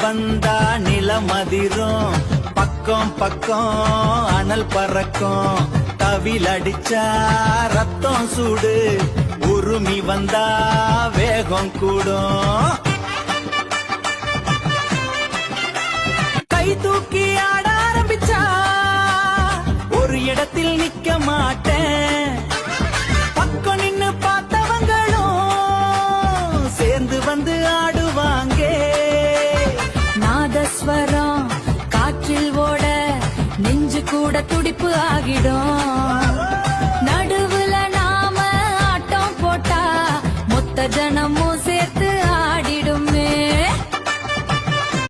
வந்தா நிலமதிரும், பக்கம் பக்கம் அனல் பறக்கும், தவில் அடிச்சா ரத்தம் சூடு, உருமி வந்தா வேகம் கூடும். கை தூக்கி ஆட ஆரம்பிச்சா ஒரு இடத்தில் நிக்க மாட்டேன், பக்கம் நின்னு பார்த்தவங்களும் சேர்ந்து வந்து ஆடுவாங்க. நாதஸ்வரம் காற்றில் ஓட நெஞ்சு கூட துடிப்பு ஆகிடும். நடுவுல நாம ஆட்டம் போட்டா மொத்த ஜனமும்